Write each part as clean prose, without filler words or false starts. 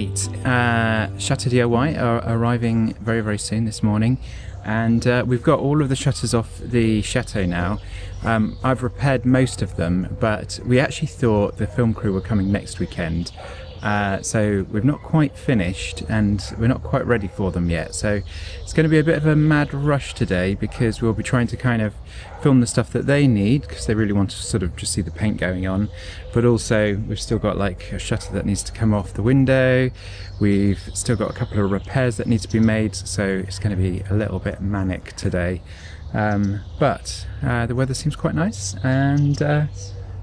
Right, chateaudiy are arriving very, very soon this morning, and we've got all of the shutters off the chateau now. I've repaired most of them, but we actually thought the film crew were coming next weekend, so we've not quite finished and we're not quite ready for them yet. So it's going to be a bit of a mad rush today, because we'll be trying to kind of film the stuff that they need, because they really want to sort of just see the paint going on, but also we've still got like a shutter that needs to come off the window. We've still got a couple of repairs that need to be made, so it's going to be a little bit manic today. But the weather seems quite nice, and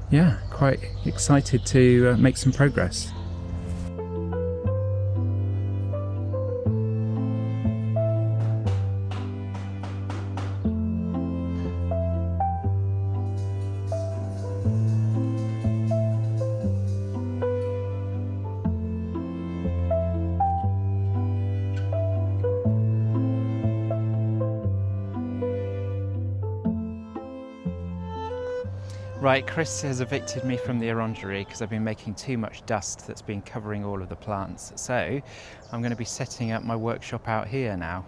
yeah, quite excited to make some progress. Right, Chris has evicted me from the orangery because I've been making too much dust that's been covering all of the plants. So I'm going to be setting up my workshop out here now.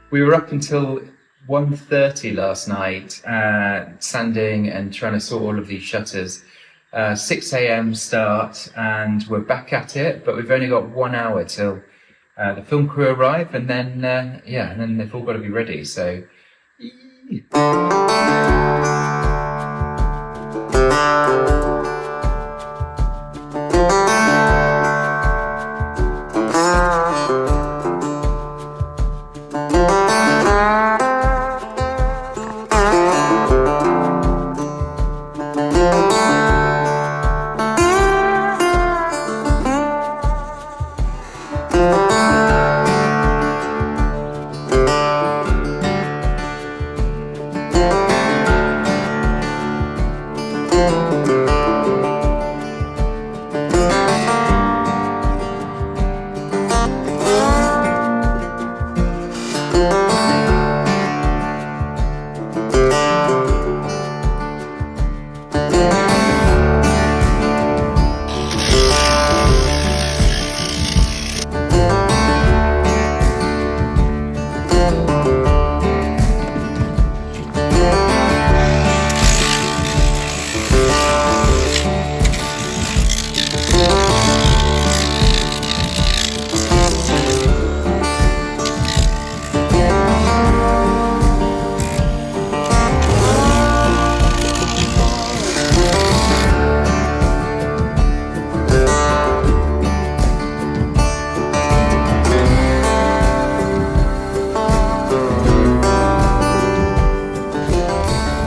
We were up until 1:30 last night, sanding and trying to sort all of these shutters. 6 a.m. start, and we're back at it, but we've only got 1 hour till the film crew arrive, and then and then they've all got to be ready. So.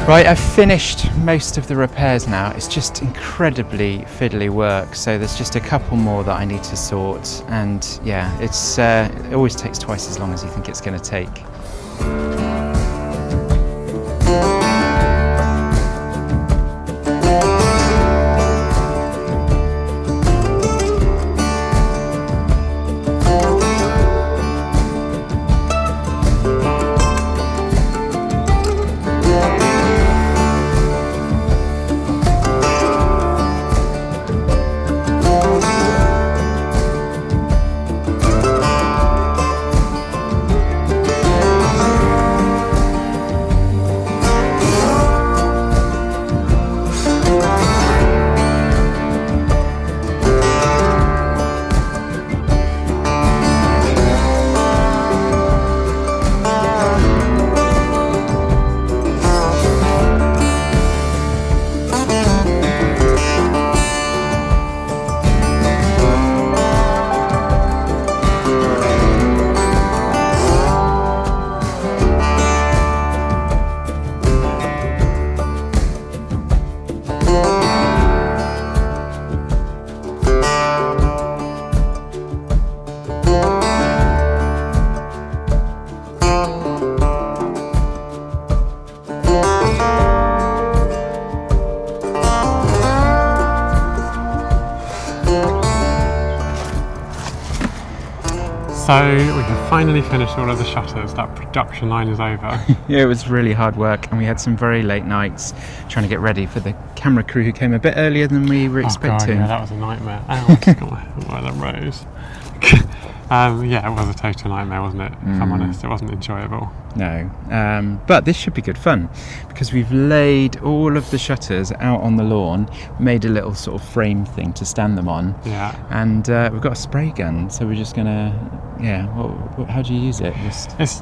Right, I've finished most of the repairs now. It's just incredibly fiddly work, so there's just a couple more that I need to sort, and yeah, it always takes twice as long as you think it's going to take. So we have finally finished all of the shutters. That production line is over. Yeah, it was really hard work, and we had some very late nights trying to get ready for the camera crew who came a bit earlier than we were expecting. God, yeah, that was a nightmare. Ow, I just got my that rose. Yeah, it was a total nightmare, wasn't it? If I'm honest, it wasn't enjoyable. No, but this should be good fun because we've laid all of the shutters out on the lawn, made a little sort of frame thing to stand them on. Yeah. And we've got a spray gun, so we're just gonna, how do you use it?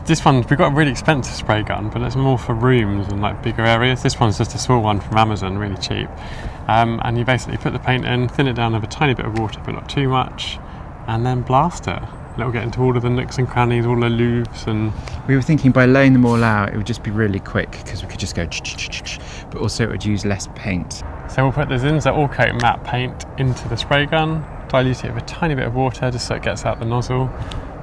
This one, we've got a really expensive spray gun, but it's more for rooms and like bigger areas. This one's just a small one from Amazon, really cheap. And you basically put the paint in, thin it down with a tiny bit of water, but not too much, and then blast it. It'll get into all of the nooks and crannies, all the loops, and we were thinking by laying them all out it would just be really quick because we could just go but also it would use less paint. So we'll put the Zinsser all coat matte paint into the spray gun, dilute it with a tiny bit of water just so it gets out the nozzle,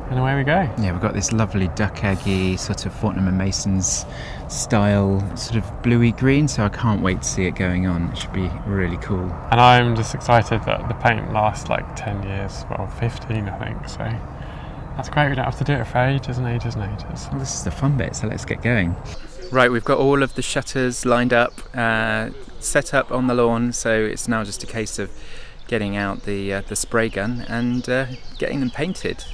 and away we go. Yeah, we've got this lovely duck eggy sort of Fortnum and Mason's style sort of bluey green, so I can't wait to see it going on. It should be really cool. And I'm just excited that the paint lasts like 10 years, well 15 I think, so that's great. We don't have to do it for ages and ages and ages. Well, this is the fun bit, so let's get going. Right, we've got all of the shutters lined up, set up on the lawn, so it's now just a case of getting out the spray gun and getting them painted.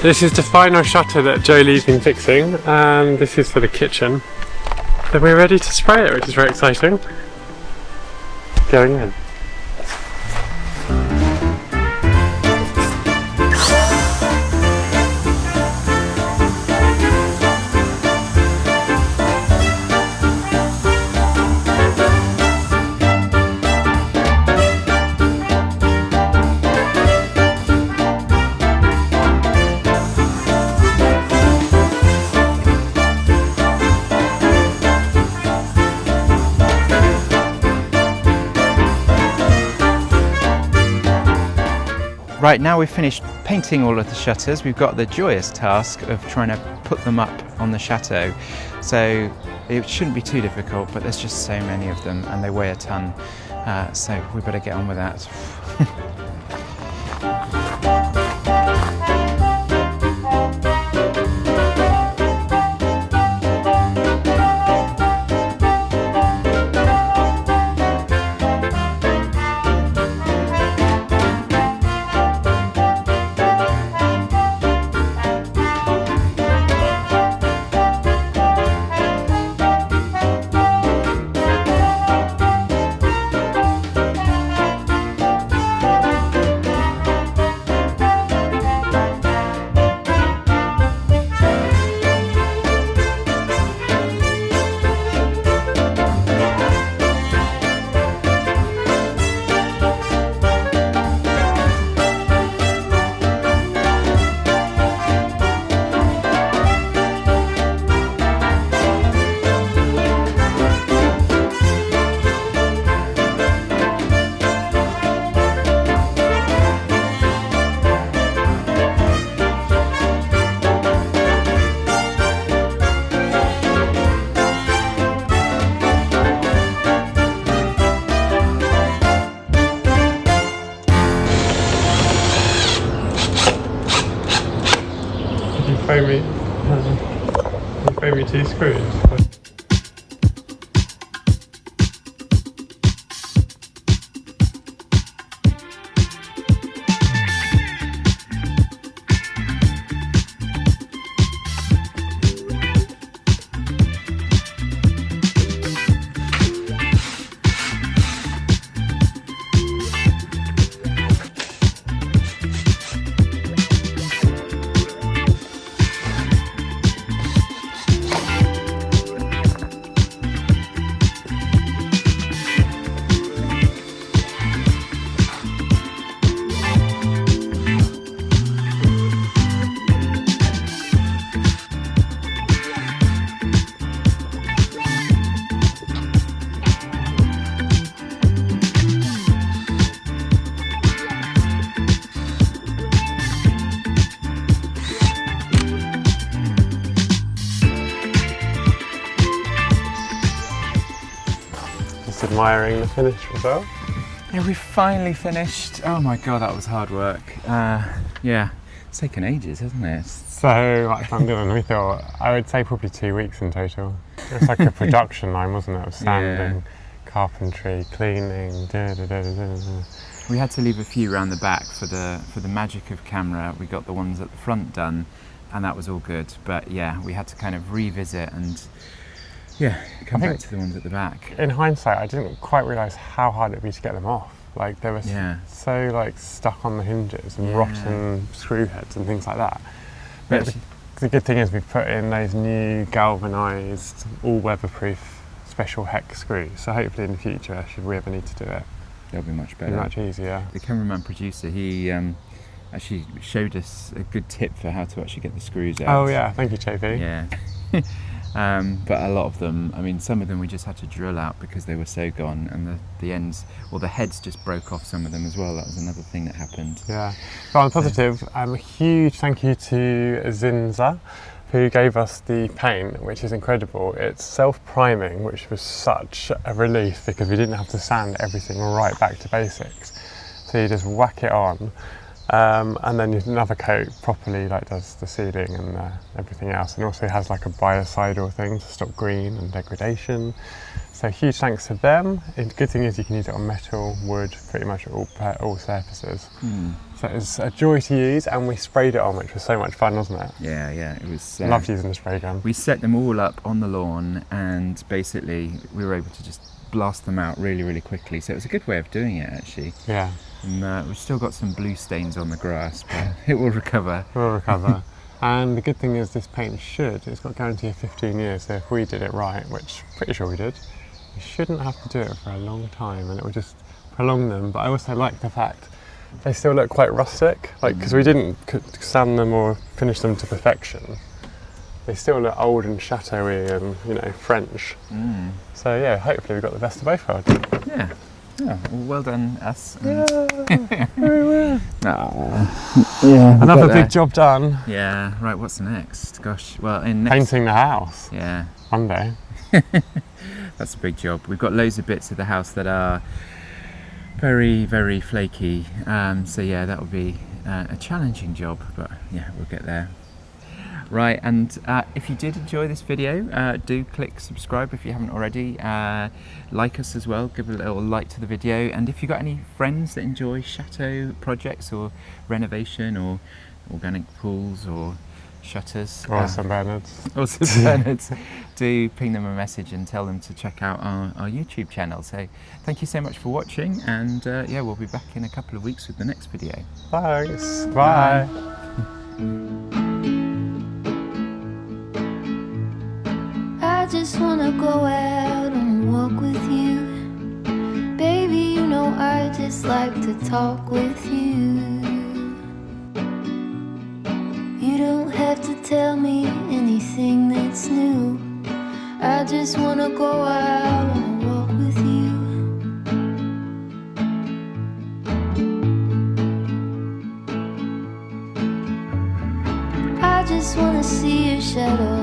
This is the final shutter that Jolie's been fixing, and this is for the kitchen. Then we're ready to spray it, which is very exciting. Going in. Right, now we've finished painting all of the shutters, we've got the joyous task of trying to put them up on the chateau. So it shouldn't be too difficult, but there's just so many of them and they weigh a ton. So we better get on with that. You phone me 2 screws. Admiring the finished result. Yeah, we finally finished. Oh my god, that was hard work. Yeah, it's taken ages, hasn't it? So much fun doing. We thought, I would say probably 2 weeks in total. It's like a production line, wasn't it? Of sanding, carpentry, cleaning. We had to leave a few around the back for the magic of camera. We got the ones at the front done, and that was all good. But yeah, we had to kind of revisit and come back to the ones at the back. In hindsight, I didn't quite realise how hard it would be to get them off. Like they were so like stuck on the hinges and rotten screw heads and things like that. But the good thing is we've put in those new galvanised, all weatherproof special hex screws. So hopefully in the future, should we ever need to do it, they'll be much better. Much easier. The cameraman producer, he actually showed us a good tip for how to actually get the screws out. Oh yeah, thank you, JP. Yeah. But a lot of them, I mean, some of them we just had to drill out because they were so gone, and the ends, or the heads just broke off some of them as well. That was another thing that happened. Yeah. But on positive, a huge thank you to Zinsser, who gave us the paint, which is incredible. It's self-priming, which was such a relief because we didn't have to sand everything right back to basics. So you just whack it on, And then another coat properly like does the ceiling and everything else, and also has like a biocidal thing to stop green and degradation. So huge thanks to them. And the good thing is you can use it on metal, wood, pretty much all surfaces. So it was a joy to use, and we sprayed it on, which was so much fun, wasn't it? Yeah, it was. Loved using the spray gun. We set them all up on the lawn, and basically we were able to just blast them out really, really quickly. So it was a good way of doing it, actually. Yeah. And we've still got some blue stains on the grass, but it will recover. We'll recover. And the good thing is this paint it's got a guarantee of 15 years, so if we did it right, which I'm pretty sure we did, we shouldn't have to do it for a long time, and it will just prolong them. But I also like the fact they still look quite rustic, like, because we didn't sand them or finish them to perfection. They still look old and chateau-y and, you know, French. So yeah, hopefully we've got the best of both worlds. Yeah. Oh, well done, us. Yeah, very well. Yeah. Another big job done. Yeah. Right. What's next? Gosh. Well, Painting the house. Yeah. One day. That's a big job. We've got loads of bits of the house that are very, very flaky. So yeah, that will be a challenging job, but yeah, we'll get there. Right, and if you did enjoy this video, do click subscribe if you haven't already. Like us as well, give a little like to the video, and if you've got any friends that enjoy chateau projects or renovation or organic pools or shutters Or St Bernards. or St Bernards, do ping them a message and tell them to check out our YouTube channel. So thank you so much for watching, and yeah, we'll be back in a couple of weeks with the next video. Thanks. Bye. I just wanna go out and walk with you. Baby, you know I just like to talk with you. You don't have to tell me anything that's new. I just wanna go out and walk with you. I just wanna see your shadow